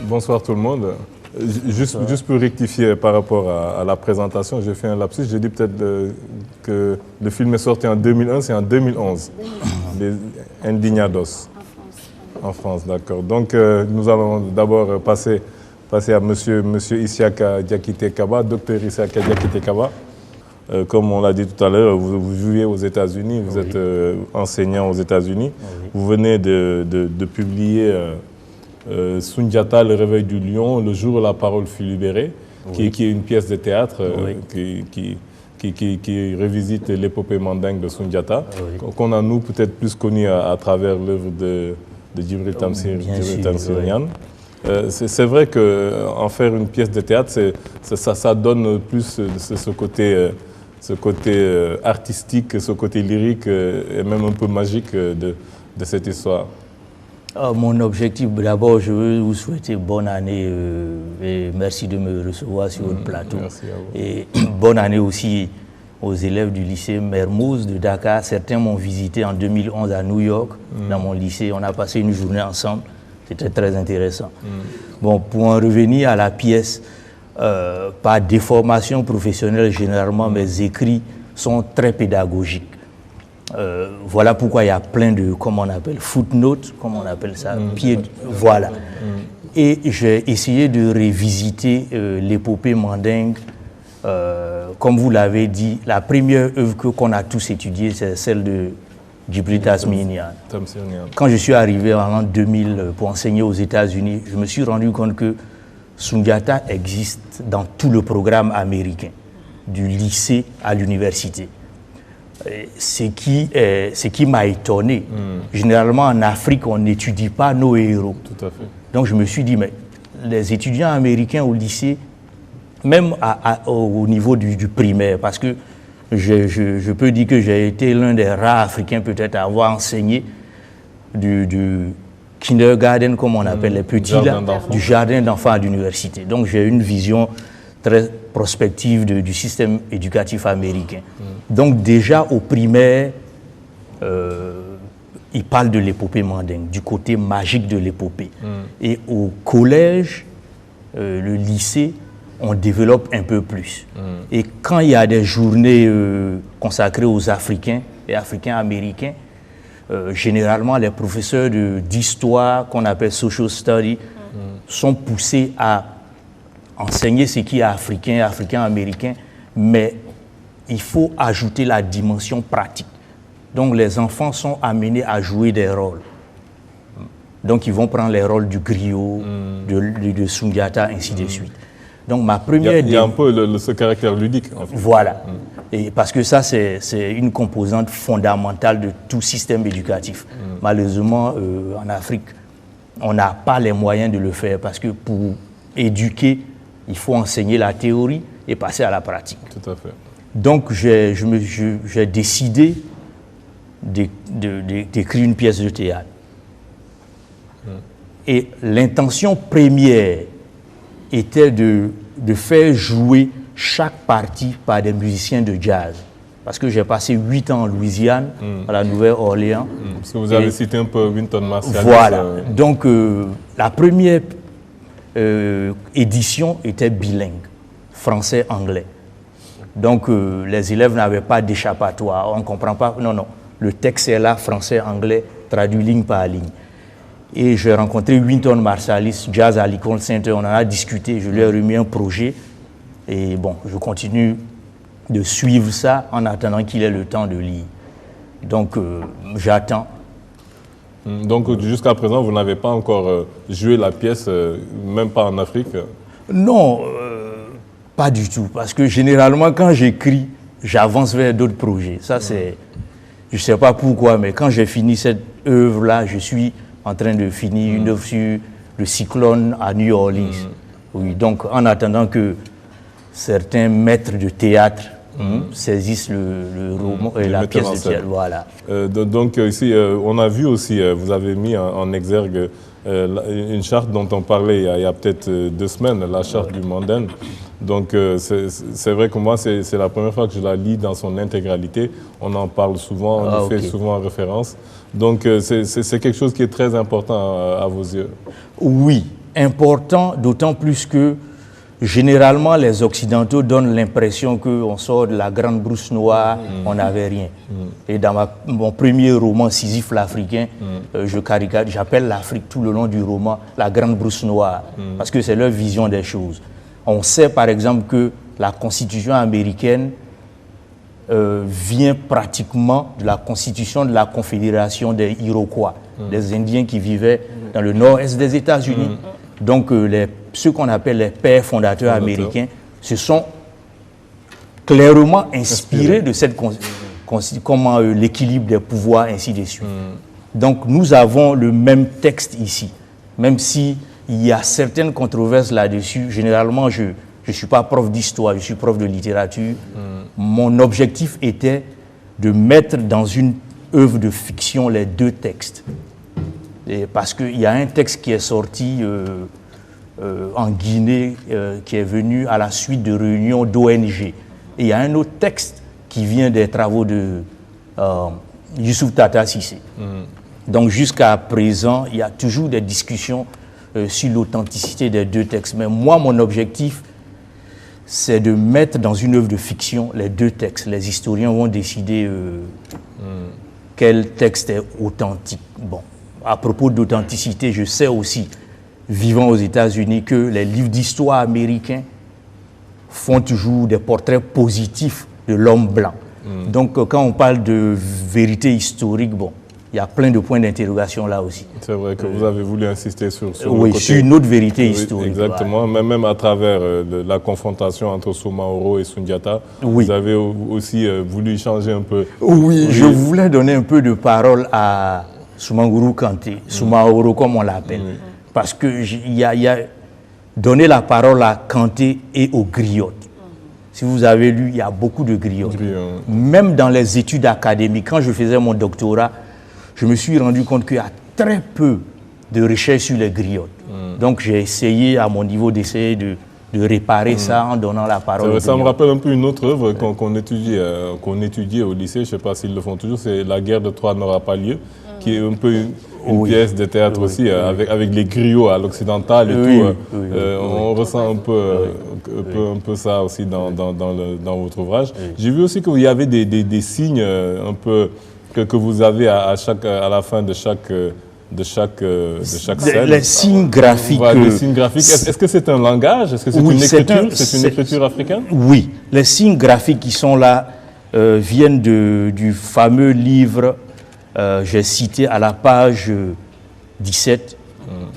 Bonsoir tout le monde. Juste pour rectifier par rapport à la présentation, j'ai fait un lapsus. J'ai dit peut-être que le film est sorti en 2001, c'est en 2011. Les Indignados. En France, d'accord. Donc nous allons d'abord passer à monsieur Isiaka Diakité Kaba, docteur Isiaka Diakité Kaba. Comme on l'a dit tout à l'heure, vous vivez aux États-Unis, vous êtes enseignant aux États-Unis. Vous venez de publier Sundiata, le réveil du lion, le jour où la parole fut libérée, qui est une pièce de théâtre qui revisite l'épopée mandingue de Sundiata, qu'on a nous peut-être plus connu à travers l'œuvre de Djibril Tamsir. C'est vrai qu'en faire une pièce de théâtre, ça donne plus ce côté artistique, ce côté lyrique et même un peu magique de cette histoire. Mon objectif, d'abord, je veux vous souhaiter bonne année et merci de me recevoir sur votre plateau. Merci à vous. Et bonne année aussi aux élèves du lycée Mermoz de Dakar. Certains m'ont visité en 2011 à New York, dans mon lycée. On a passé une journée ensemble. C'était très intéressant. Bon, pour en revenir à la pièce, par déformation professionnelle, généralement, mes écrits sont très pédagogiques. Voilà pourquoi il y a plein de, comme on appelle, footnotes, comme on appelle ça, voilà. Et j'ai essayé de révisiter l'épopée mandingue. Comme vous l'avez dit, la première œuvre qu'on a tous étudiée, c'est celle de Djibril Tamsir. Quand je suis arrivé en l'an 2000 pour enseigner aux États-Unis, je me suis rendu compte que Sundiata existe dans tout le programme américain, du lycée à l'université. Ce qui m'a étonné. Généralement, en Afrique, on n'étudie pas nos héros. Tout à fait. Donc, je me suis dit, mais les étudiants américains au lycée, même au niveau du primaire, parce que je peux dire que j'ai été l'un des rares Africains peut-être à avoir enseigné du kindergarten, comme on appelle les petits, du jardin d'enfants à l'université. Donc, j'ai une vision très prospective du système éducatif américain. Donc déjà au primaire, il parle de l'épopée mandingue, du côté magique de l'épopée. Et au collège, le lycée, on développe un peu plus. Et quand il y a des journées consacrées aux Africains et Africains-Américains, généralement les professeurs d'histoire, qu'on appelle social study, sont poussés à enseigner ce qui est africain, africain-américain, mais il faut ajouter la dimension pratique. Donc les enfants sont amenés à jouer des rôles. Donc ils vont prendre les rôles du griot, de Sundiata, ainsi de suite. Donc ma première... Il y a un peu ce caractère ludique. En fait. Voilà. Et parce que ça, c'est une composante fondamentale de tout système éducatif. Malheureusement, en Afrique, on n'a pas les moyens de le faire parce que pour éduquer, il faut enseigner la théorie et passer à la pratique. Tout à fait. Donc, j'ai décidé d'écrire une pièce de théâtre. Et l'intention première était de faire jouer chaque partie par des musiciens de jazz. Parce que j'ai passé 8 ans en Louisiane, à la Nouvelle-Orléans. Parce que vous avez cité un peu Wynton Marsalis. Voilà. Donc, la première édition était bilingue, français-anglais. Donc, les élèves n'avaient pas d'échappatoire. On ne comprend pas. Non, non. Le texte est là, français-anglais, traduit ligne par ligne. Et j'ai rencontré Wynton Marsalis, jazz à l'École Sainte. On en a discuté. Je lui ai remis un projet. Et bon, je continue de suivre ça en attendant qu'il ait le temps de lire. Donc, j'attends. Donc, jusqu'à présent, vous n'avez pas encore joué la pièce, même pas en Afrique? Non, pas du tout. Parce que généralement, quand j'écris, j'avance vers d'autres projets. Ça, c'est... Je ne sais pas pourquoi, mais quand j'ai fini cette œuvre-là, je suis en train de finir une œuvre sur le cyclone à New Orleans. Oui, donc, en attendant que certains maîtres de théâtre saisissent le roman et la pièce de théâtre. Voilà. Donc ici, on a vu aussi, vous avez mis en exergue une charte dont on parlait il y a peut-être 2 semaines, la charte du Mandin. Donc c'est vrai que moi, c'est la première fois que je la lis dans son intégralité. On en parle souvent, on y fait souvent référence. Donc c'est quelque chose qui est très important à vos yeux. Oui, important, d'autant plus que généralement les Occidentaux donnent l'impression qu'on sort de la grande brousse noire, on n'avait rien. Et dans mon premier roman, Sisyphe l'Africain, j'appelle l'Afrique tout le long du roman la grande brousse noire, parce que c'est leur vision des choses. On sait par exemple que la Constitution américaine vient pratiquement de la Constitution de la Confédération des Iroquois, des Indiens qui vivaient dans le nord-est des États-Unis. Donc ceux qu'on appelle les pères fondateurs américains se sont clairement inspirés de cette comment l'équilibre des pouvoirs, ainsi de suite. Donc nous avons le même texte ici, même si il y a certaines controverses là-dessus. Généralement, je ne suis pas prof d'histoire, je suis prof de littérature. Mon objectif était de mettre dans une œuvre de fiction les deux textes. Et parce qu'il y a un texte qui est sorti en Guinée, qui est venu à la suite de réunions d'ONG. Et il y a un autre texte qui vient des travaux de Youssouf Tata Cissé. Donc jusqu'à présent, il y a toujours des discussions sur l'authenticité des deux textes. Mais moi, mon objectif, c'est de mettre dans une œuvre de fiction les deux textes. Les historiens vont décider quel texte est authentique. Bon, à propos d'authenticité, je sais aussi, vivant aux États-Unis, que les livres d'histoire américains font toujours des portraits positifs de l'homme blanc. Donc, quand on parle de vérité historique, bon, il y a plein de points d'interrogation là aussi. C'est vrai que vous avez voulu insister sur oui, le côté... sur une autre vérité historique. Exactement, voilà. Même à travers la confrontation entre Soumaoro et Sundiata, vous avez aussi voulu changer un peu... Oui, je voulais donner un peu de parole à Soumaoro Kanté, Soumaoro comme on l'appelle, parce qu'il y a donné la parole à Kanté et aux griottes. Si vous avez lu, il y a beaucoup de griottes. Même dans les études académiques, quand je faisais mon doctorat, je me suis rendu compte qu'il y a très peu de recherches sur les griottes. Donc j'ai essayé à mon niveau d'essayer de réparer ça en donnant la parole. Ça me rappelle un peu une autre œuvre qu'on étudiait au lycée, je ne sais pas s'ils le font toujours, c'est La guerre de Troie n'aura pas lieu, qui est un peu une pièce de théâtre aussi, avec les griots à l'occidental et tout. On ressent un peu ça aussi dans votre ouvrage. J'ai vu aussi qu'il y avait des signes un peu que vous avez à la fin de chaque scène. Les signes graphiques. Les signes graphiques. Est-ce que c'est un langage? Est-ce que c'est une écriture? C'est une écriture africaine? Oui. Les signes graphiques qui sont là viennent du fameux livre, j'ai cité à la page 17,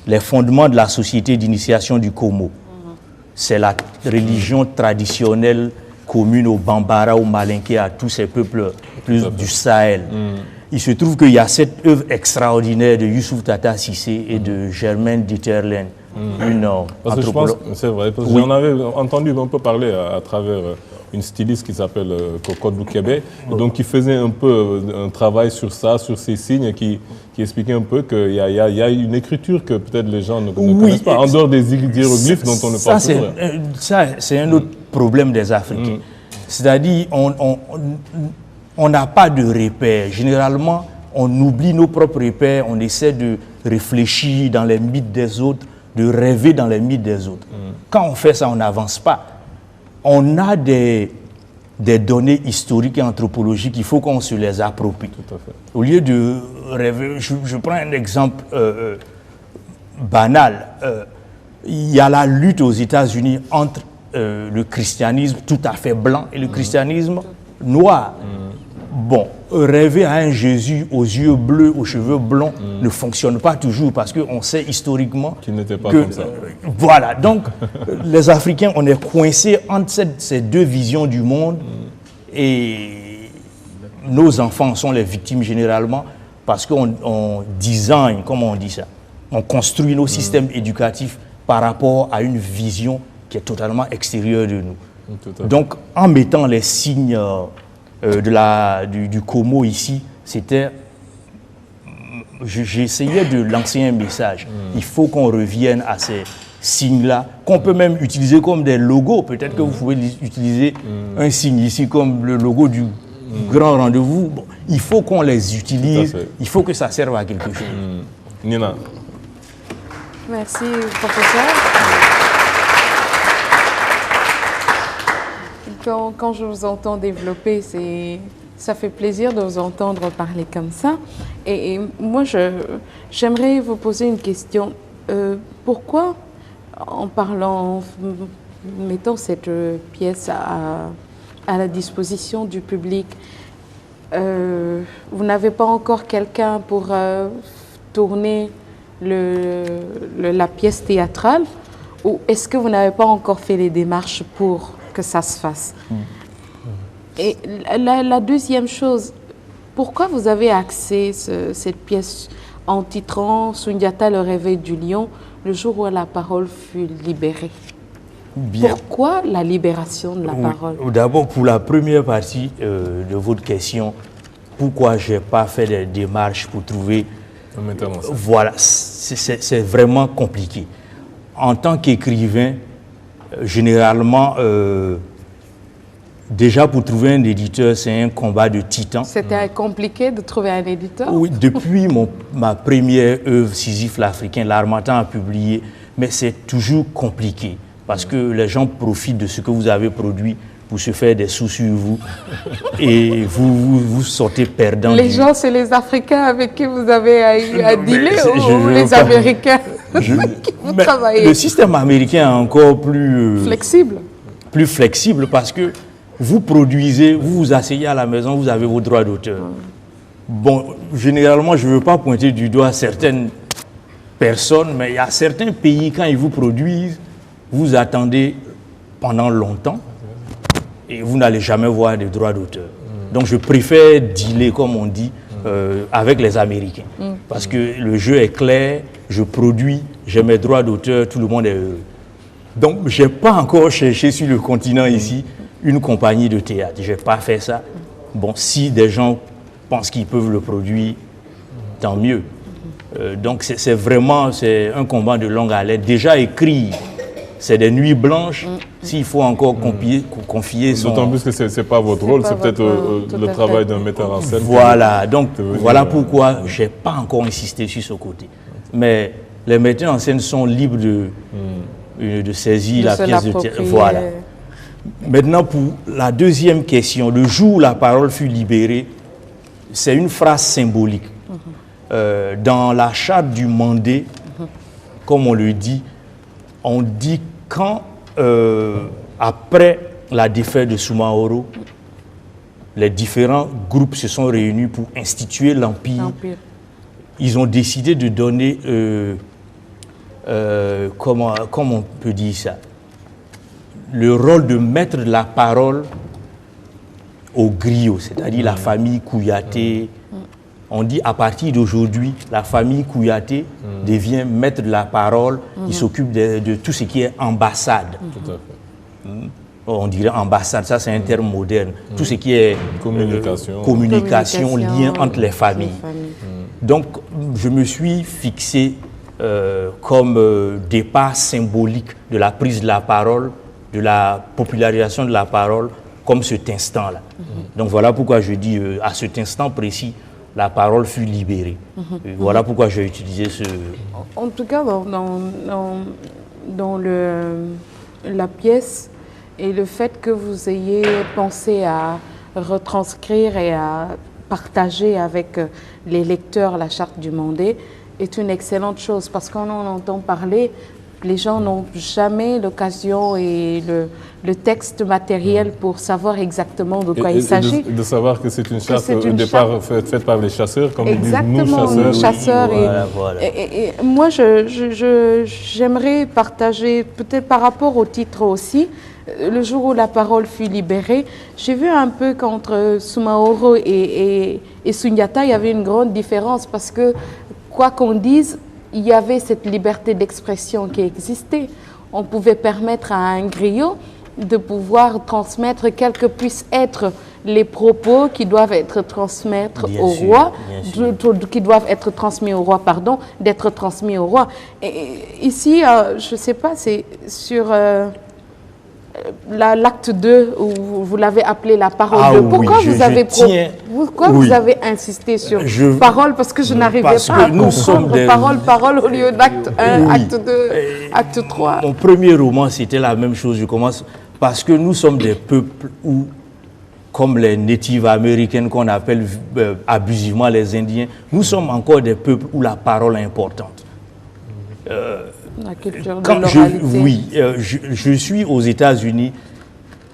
Les fondements de la société d'initiation du Komo. C'est la religion traditionnelle commune aux Bambara, aux Malinké, à tous ces peuples du Sahel. Il se trouve qu'il y a cette œuvre extraordinaire de Youssouf Tata Cissé et de Germaine Dieterlen, une anthropologue. C'est vrai, parce que j'en avais entendu un peu parler à travers une styliste qui s'appelle Cocotte Boukébé, donc qui faisait un peu un travail sur ça, sur ces signes, qui expliquait un peu qu'il y a une écriture que peut-être les gens ne connaissent pas, en dehors des hiéroglyphes dont on ne parle pas. Ça, c'est un autre problème des Africains. C'est-à-dire, on n'a pas de repères. Généralement, on oublie nos propres repères, on essaie de réfléchir dans les mythes des autres, de rêver dans les mythes des autres. Quand on fait ça, on n'avance pas. On a des données historiques et anthropologiques, il faut qu'on se les approprie. Tout à fait. Au lieu de rêver, je prends un exemple banal. Il y a la lutte aux États-Unis entre le christianisme tout à fait blanc et le christianisme noir. Bon, rêver à un Jésus aux yeux bleus, aux cheveux blonds ne fonctionne pas toujours parce qu'on sait historiquement qu'il n'était pas comme ça. Voilà, donc les Africains, on est coincés entre ces deux visions du monde et nos enfants sont les victimes généralement parce qu'on design, comment on dit ça, on construit nos systèmes éducatifs par rapport à une vision qui est totalement extérieure de nous. Donc en mettant les signes du Komo ici, c'était... J'essayais de lancer un message. Il faut qu'on revienne à ces signes-là, qu'on peut même utiliser comme des logos. Peut-être que vous pouvez utiliser un signe ici comme le logo du grand rendez-vous. Bon, il faut qu'on les utilise, il faut que ça serve à quelque chose. Nina. Merci, professeur. Quand je vous entends développer, ça fait plaisir de vous entendre parler comme ça. Et moi, j'aimerais vous poser une question. Pourquoi, mettant cette pièce à la disposition du public, vous n'avez pas encore quelqu'un pour tourner la pièce théâtrale, ou est-ce que vous n'avez pas encore fait les démarches pour que ça se fasse? Et la deuxième chose, pourquoi vous avez axé cette pièce en titrant Sundiata, le réveil du lion, le jour où la parole fut libérée? Bien. Pourquoi la libération de la parole? D'abord, pour la première partie de votre question, pourquoi je n'ai pas fait des démarches pour trouver... Voilà, c'est vraiment compliqué. En tant qu'écrivain, généralement, déjà pour trouver un éditeur, c'est un combat de titans. C'était compliqué de trouver un éditeur? Oui, depuis ma première œuvre, Sisyphe l'Africain, l'Harmattan a publié, mais c'est toujours compliqué parce que les gens profitent de ce que vous avez produit pour se faire des sous sur vous et vous sortez perdant. Les gens, c'est les Africains avec qui vous avez à dealer ou les Américains qui vous travaillez? Le système américain est encore plus flexible. Plus flexible parce que vous produisez, vous vous asseyez à la maison, vous avez vos droits d'auteur. Bon, généralement, je ne veux pas pointer du doigt certaines personnes, mais il y a certains pays, quand ils vous produisent, vous attendez pendant longtemps et vous n'allez jamais voir de droits d'auteur. Donc, je préfère dealer, comme on dit, avec les Américains. Parce que le jeu est clair, je produis, j'ai mes droits d'auteur, tout le monde est heureux. Donc, je n'ai pas encore cherché sur le continent ici une compagnie de théâtre. Je n'ai pas fait ça. Bon, si des gens pensent qu'ils peuvent le produire, tant mieux. Donc, c'est vraiment un combat de longue haleine. Déjà écrit, c'est des nuits blanches. S'il faut encore confier son... D'autant plus que ce n'est pas votre rôle, c'est peut-être le travail d'un metteur en scène. Voilà, donc voilà pourquoi je n'ai pas encore insisté sur ce côté. Mais les metteurs en scène sont libres de saisir la pièce de théâtre. Voilà. Maintenant, pour la deuxième question, le jour où la parole fut libérée, c'est une phrase symbolique. Dans la charte du Mandé, comme on le dit, on dit quand, après la défaite de Soumaoro, les différents groupes se sont réunis pour instituer l'Empire. Ils ont décidé de donner, comment on peut dire ça, le rôle de maître de la parole au griot, c'est-à-dire la famille Kouyaté. On dit à partir d'aujourd'hui, la famille Kouyaté devient maître de la parole, il s'occupe de tout ce qui est ambassade. Tout à fait. On dirait ambassade, ça c'est un terme moderne. Tout ce qui est communication, lien entre les familles. Donc je me suis fixé comme départ symbolique de la prise de la parole, de la popularisation de la parole, comme cet instant-là. Donc voilà pourquoi je dis à cet instant précis, la parole fut libérée. Voilà pourquoi j'ai utilisé ce... En tout cas, dans la pièce, et le fait que vous ayez pensé à retranscrire et à partager avec les lecteurs la charte du Mandé est une excellente chose, parce qu'on en entend parler, les gens n'ont jamais l'occasion et le texte matériel pour savoir exactement de quoi il s'agit. De savoir que c'est une charte au départ faite par les chasseurs, comme exactement, nous chasseurs. Nous chasseurs. Voilà. Et moi, j'aimerais partager, peut-être par rapport au titre aussi, le jour où la parole fut libérée, j'ai vu un peu qu'entre Soumaoro et Sundiata, il y avait une grande différence parce que, quoi qu'on dise, il y avait cette liberté d'expression qui existait. On pouvait permettre à un griot de pouvoir transmettre quels que puissent être les propos qui doivent être transmis au roi, d'être transmis au roi. Et ici, je ne sais pas, c'est sur l'acte 2, où vous l'avez appelé la parole Ah 2. oui, Pourquoi oui. vous avez insisté sur parole? Parce que je n'arrivais pas à comprendre parole au lieu d'acte 1, Oui. acte 2, acte 3. Mon premier roman, c'était la même chose. Je commence parce que nous sommes des peuples où, comme les Native Américains qu'on appelle abusivement les Indiens, nous sommes encore des peuples où la parole est importante. La culture de Quand l'oralité. je suis aux États-Unis,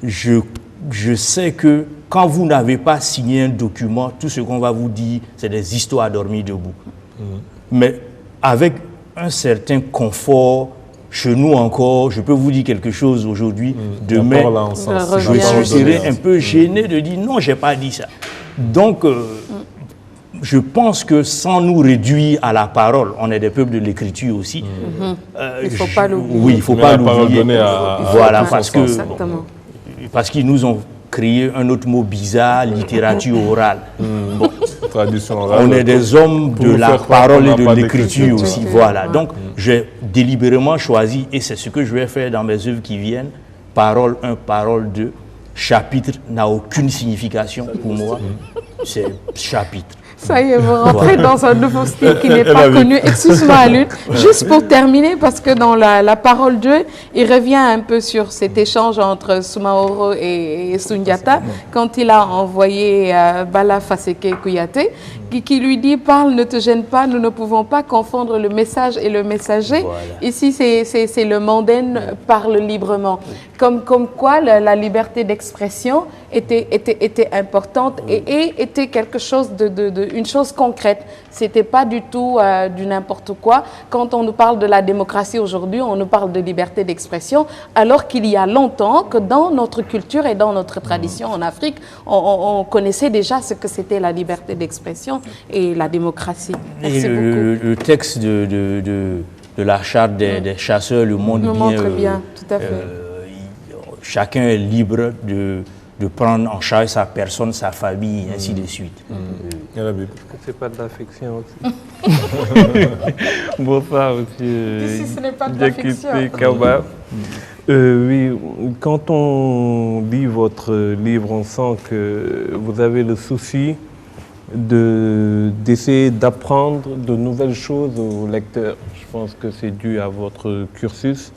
je sais que quand vous n'avez pas signé un document, tout ce qu'on va vous dire, c'est des histoires à dormir debout. Mais avec un certain confort, chez nous encore, je peux vous dire quelque chose aujourd'hui, demain, je serai un peu gêné de dire non, je n'ai pas dit ça. Donc, je pense que sans nous réduire à la parole, on est des peuples de l'écriture aussi. Il ne faut pas l'oublier. Oui, il ne faut pas l'oublier. Voilà, parce qu'ils nous ont créé un autre mot bizarre, littérature orale. Bon. Tradition orale. On est des hommes de la parole et de l'écriture aussi. Voilà. Donc, j'ai délibérément choisi, et c'est ce que je vais faire dans mes œuvres qui viennent, parole 1, parole 2. Chapitre n'a aucune signification pour moi. C'est chapitre. Ça y est, vous rentrez dans un nouveau style qui n'est pas connu. Excuse-moi, Alune. Juste pour terminer, parce que dans la parole 2, il revient un peu sur cet échange entre Soumaoro et Sundiata, quand il a envoyé Bala Faseke Kouyaté, qui lui dit « Parle, ne te gêne pas, nous ne pouvons pas confondre le message et le messager. Voilà. » Ici, c'est le Mandem parle librement. Comme quoi, la liberté d'expression était importante et était quelque chose une chose concrète. C'était pas du tout du n'importe quoi. Quand on nous parle de la démocratie aujourd'hui, on nous parle de liberté d'expression, alors qu'il y a longtemps que dans notre culture et dans notre tradition en Afrique, on connaissait déjà ce que c'était la liberté d'expression et la démocratie. Merci beaucoup. Le texte de la charte des chasseurs le montre bien. Tout à fait. Chacun est libre de prendre en charge sa personne, sa famille, et ainsi de suite. C'est pas de l'affection aussi. Bonsoir, monsieur. Ici, ce n'est pas de l'affection. Kaba. Oui, quand on lit votre livre, on sent que vous avez le souci d'essayer d'apprendre de nouvelles choses aux lecteurs. Je pense que c'est dû à votre cursus.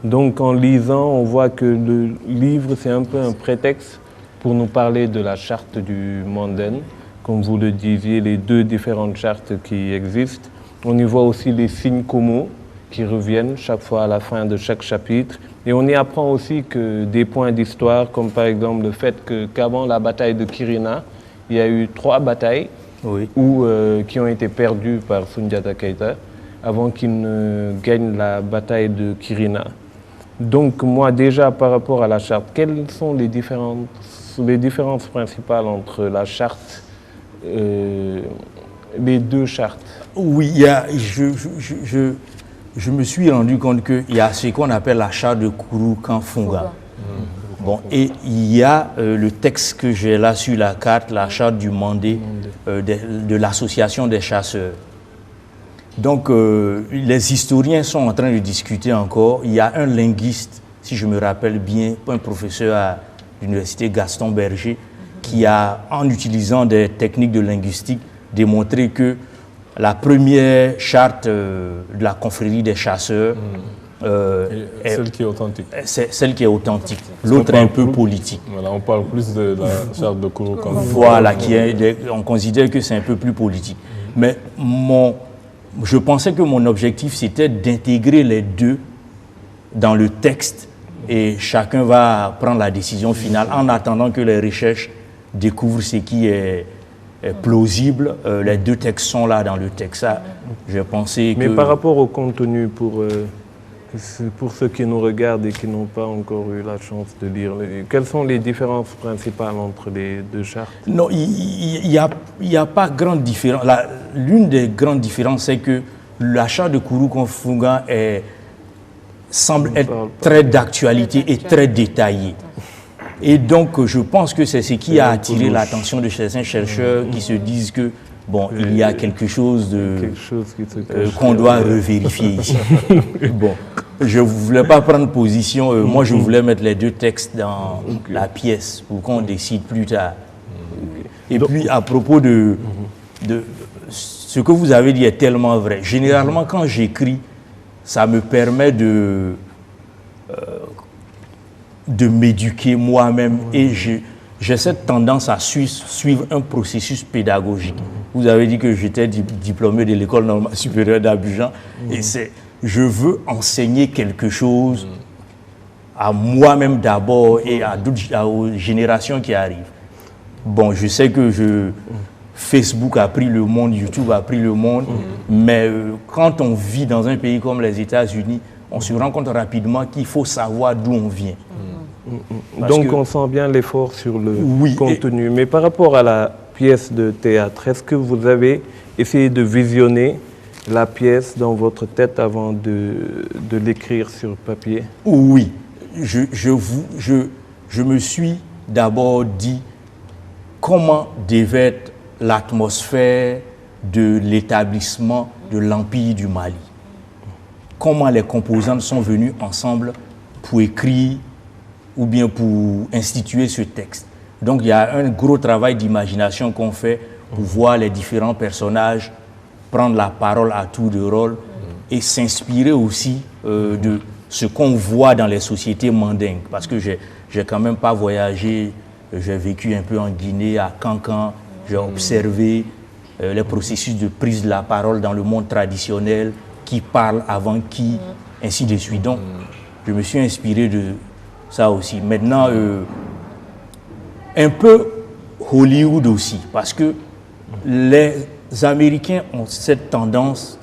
Donc, en lisant, on voit que le livre, c'est un peu un prétexte pour nous parler de la charte du Mandem. Comme vous le disiez, les deux différentes chartes qui existent. On y voit aussi les signes comos qui reviennent chaque fois à la fin de chaque chapitre. Et on y apprend aussi que des points d'histoire, comme par exemple le fait qu'avant la bataille de Kirina, il y a eu 3 batailles qui ont été perdues par Sundiata Keita avant qu'il ne gagne la bataille de Kirina. Donc moi déjà par rapport à la charte, quelles sont les différences principales entre la charte, les deux chartes? Oui, je me suis rendu compte qu'il y a ce qu'on appelle la charte de Kouroukan Funga. Bon, et il y a le texte que j'ai là sur la carte, la charte du Mandé de l'association des chasseurs. Donc, les historiens sont en train de discuter encore. Il y a un linguiste, si je me rappelle bien, un professeur à l'université Gaston Berger, qui a, en utilisant des techniques de linguistique, démontré que la première charte de la confrérie des chasseurs, celle qui est authentique. C'est celle qui est authentique. L'autre est un peu politique. Voilà, on parle plus de la charte de Kouroukan. Voilà, on considère que c'est un peu plus politique. Mais je pensais que mon objectif, c'était d'intégrer les deux dans le texte et chacun va prendre la décision finale en attendant que les recherches découvrent ce qui est plausible. Les deux textes sont là dans le texte. Ça, je pensais que... Mais par rapport au contenu, pour ceux qui nous regardent et qui n'ont pas encore eu la chance de lire, quelles sont les différences principales entre les deux chartes? Non, il n'y a pas grande différence. L'une des grandes différences, c'est que la charte de Kouroukan Funga semble être très d'actualité et très détaillée. Et donc, je pense que c'est ce qui a attiré l'attention de certains chercheurs qui se disent que, bon, il y a quelque chose qu'on doit revérifier ici. Bon. Je ne voulais pas prendre position. Moi, je voulais mettre les deux textes dans la pièce pour qu'on décide plus tard. Et puis, à propos de ce que vous avez dit est tellement vrai. Généralement, quand j'écris, ça me permet de m'éduquer moi-même et j'ai cette tendance à suivre un processus pédagogique. Vous avez dit que j'étais diplômé de l'École normale supérieure d'Abidjan et je veux enseigner quelque chose à moi-même d'abord et aux générations qui arrivent. Bon, je sais que Facebook a pris le monde, YouTube a pris le monde, mais quand on vit dans un pays comme les États-Unis, on se rend compte rapidement qu'il faut savoir d'où on vient. Donc on sent bien l'effort sur le contenu. Mais par rapport à la pièce de théâtre, est-ce que vous avez essayé de visionner la pièce dans votre tête avant de l'écrire sur papier? Oui. Je me suis d'abord dit comment devait être l'atmosphère de l'établissement de l'Empire du Mali. Comment les composantes sont venues ensemble pour écrire ou bien pour instituer ce texte. Donc il y a un gros travail d'imagination qu'on fait pour voir les différents personnages prendre la parole à tour de rôle et s'inspirer aussi de ce qu'on voit dans les sociétés mandingues. Parce que j'ai quand même pas voyagé, j'ai vécu un peu en Guinée, à Cancan, j'ai observé les processus de prise de la parole dans le monde traditionnel, qui parle avant qui, ainsi de suite. Donc, je me suis inspiré de ça aussi. Maintenant, un peu Hollywood aussi, parce que les Américains ont cette tendance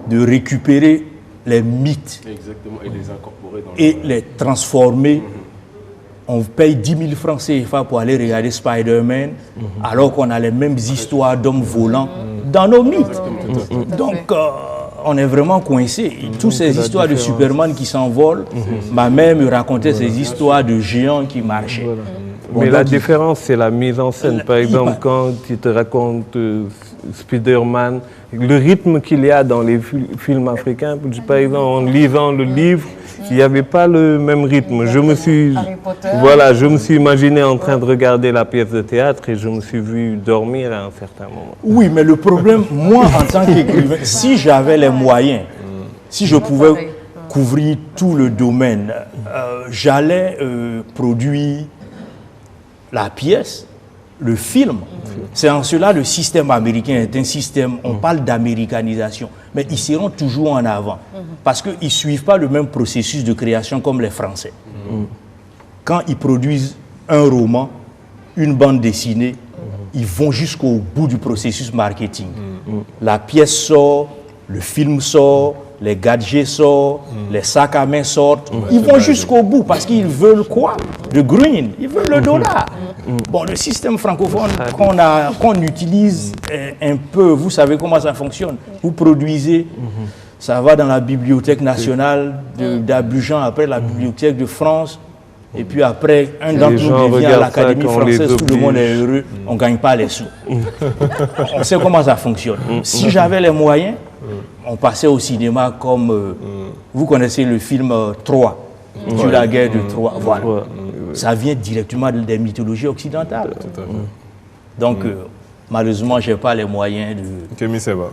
de récupérer les mythes et les transformer. On paye 10 000 francs CFA pour aller regarder Spider-Man, alors qu'on a les mêmes histoires d'hommes volants dans nos mythes. Donc, on est vraiment coincé. Toutes ces histoires de Superman qui s'envolent, ma mère me racontait ces histoires de géants qui marchaient. Bon, mais la différence, c'est la mise en scène. Par exemple, quand tu te racontes Spider-Man, le rythme qu'il y a dans les films africains, par exemple, en lisant le livre, il n'y avait pas le même rythme. Je me suis imaginé en train de regarder la pièce de théâtre et je me suis vu dormir à un certain moment. Oui, mais le problème, moi, en tant qu'écrivain, si j'avais les moyens, si je pouvais couvrir tout le domaine, j'allais produire la pièce, le film. C'est en cela le système américain est un système, on parle d'américanisation, mais ils seront toujours en avant parce qu'ils ne suivent pas le même processus de création comme les Français. Quand ils produisent un roman, une bande dessinée, ils vont jusqu'au bout du processus marketing. La pièce sort, le film sort, les gadgets sortent, les sacs à main sortent. Ils vont jusqu'au bout parce qu'ils veulent quoi? Le green, ils veulent le dollar. Bon, le système francophone qu'on utilise un peu, vous savez comment ça fonctionne. Vous produisez, ça va dans la Bibliothèque nationale d'Abidjan, après la Bibliothèque de France, et puis après, un d'entre nous vient à l'Académie française, tout le monde est heureux, on ne gagne pas les sous. On sait comment ça fonctionne. Si j'avais les moyens, on passait au cinéma comme... vous connaissez le film Troie, sur la guerre de Troie. Voilà. Ça vient directement des mythologies occidentales. Donc, malheureusement, je n'ai pas les moyens de... Kémy Seba.